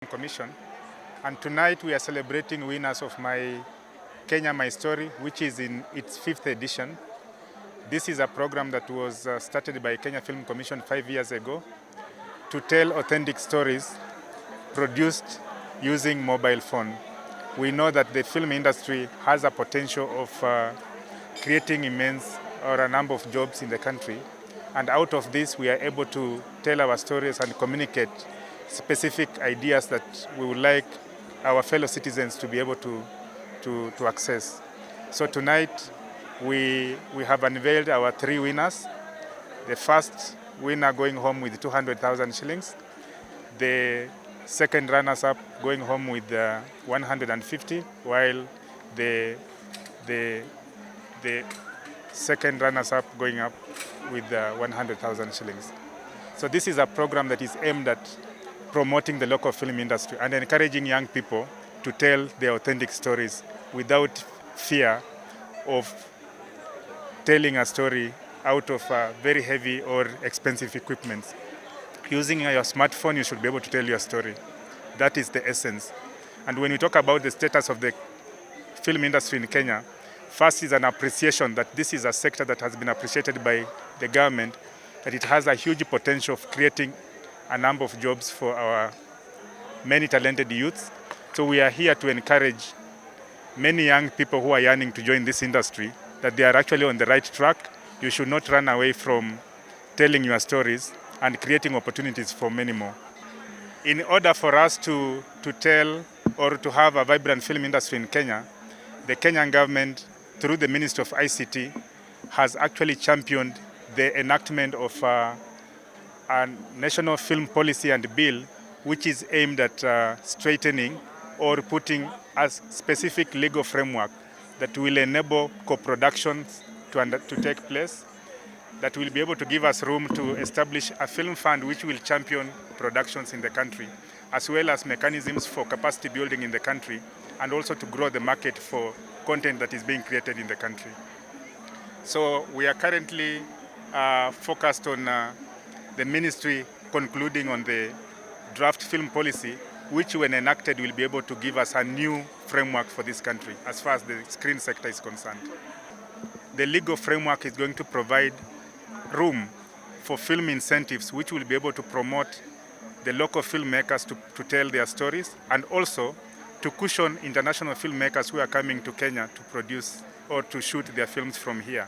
Commission, and tonight we are celebrating winners of my Kenya My Story, which is in its 5th edition. This is a program that was started by Kenya Film Commission 5 years ago to tell authentic stories produced using mobile phone. We know that the film industry has a potential of creating immense or a number of jobs in the country, and out of this we are able to tell our stories and communicate specific ideas that we would like our fellow citizens to be able to access. So tonight we have unveiled our 3 winners. The first winner going home with 200,000 shillings. The second runners-up going home with 150, while the second runners-up going up with 100,000 shillings. So this is a program that is aimed at promoting the local film industry and encouraging young people to tell their authentic stories without fear of telling a story out of very heavy or expensive equipment. Using your smartphone, you should be able to tell your story. That is the essence. And when we talk about the status of the film industry in Kenya, first is an appreciation that this is a sector that has been appreciated by the government, that it has a huge potential of creating a number of jobs for our many talented youths. So we are here to encourage many young people who are yearning to join this industry that they are actually on the right track. You should not run away from telling your stories and creating opportunities for many more. In order for us to tell or to have a vibrant film industry in Kenya, the Kenyan government, through the Ministry of ICT, has actually championed the enactment of a national film policy and bill, which is aimed at straightening or putting a specific legal framework that will enable co-productions to take place, that will be able to give us room to establish a film fund which will champion productions in the country, as well as mechanisms for capacity building in the country, and also to grow the market for content that is being created in the country. So we are currently focused on the ministry concluding on the draft film policy, which when enacted will be able to give us a new framework for this country as far as the screen sector is concerned. The legal framework is going to provide room for film incentives which will be able to promote the local filmmakers to tell their stories, and also to cushion international filmmakers who are coming to Kenya to produce or to shoot their films from here.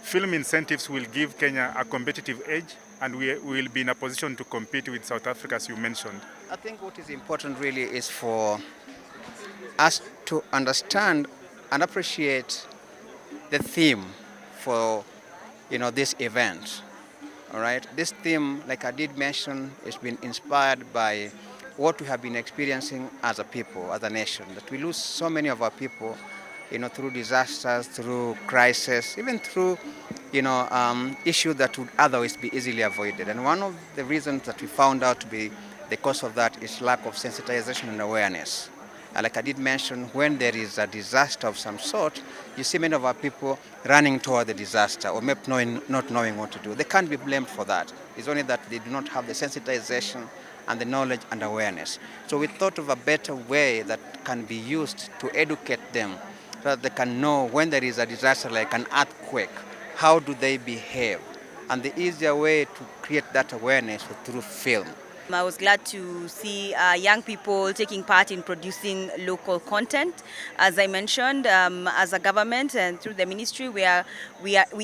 Film incentives will give Kenya a competitive edge, and we will be in a position to compete with South Africa, as you mentioned. I think what is important really is for us to understand and appreciate the theme for this event. All right, this theme, like I did mention, has been inspired by what we have been experiencing as a people, as a nation, that we lose so many of our people, through disasters, through crisis, even through, issues that would otherwise be easily avoided. And one of the reasons that we found out to be the cause of that is lack of sensitization and awareness. Like I did mention, when there is a disaster of some sort, you see many of our people running toward the disaster or maybe not knowing what to do. They can't be blamed for that. It's only that they do not have the sensitization and the knowledge and awareness. So we thought of a better way that can be used to educate them so that they can know when there is a disaster like an earthquake, how do they behave? And the easier way to create that awareness was through film. I was glad to see young people taking part in producing local content. As I mentioned, as a government and through the ministry, we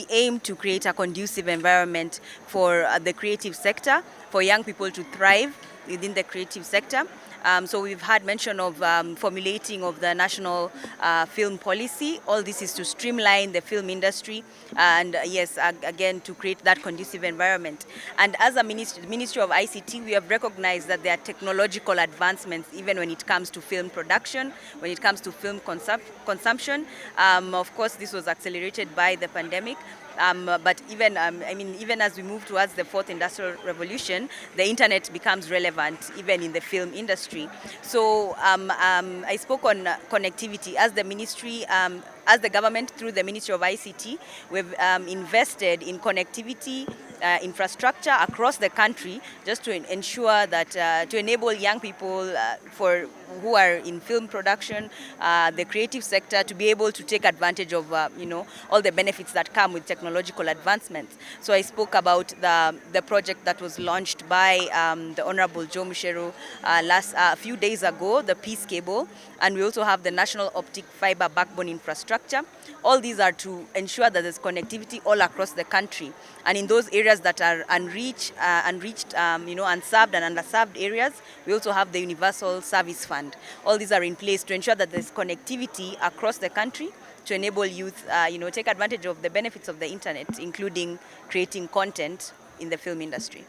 aim to create a conducive environment for the creative sector, for young people to thrive within the creative sector. So we've had mention of formulating of the national film policy. All this is to streamline the film industry and yes, again, to create that conducive environment. And as a Ministry of ICT, we have recognized that there are technological advancements even when it comes to film production, when it comes to film consumption. Of course, this was accelerated by the pandemic. But even as we move towards the 4th industrial revolution, the internet becomes relevant even in the film industry. So I spoke on connectivity. As the ministry, as the government through the Ministry of ICT, we've invested in connectivity infrastructure across the country, just to ensure that to enable young people who are in film production, the creative sector, to be able to take advantage of all the benefits that come with technological advancements. So I spoke about the project that was launched by the Honorable Joe Mucheru a few days ago, the Peace Cable, and we also have the National Optic Fiber Backbone Infrastructure. All these are to ensure that there's connectivity all across the country, and in those areas that are unreached, unserved and underserved areas, we also have the Universal Service Fund. All these are in place to ensure that there's connectivity across the country to enable youth, take advantage of the benefits of the internet, including creating content in the film industry.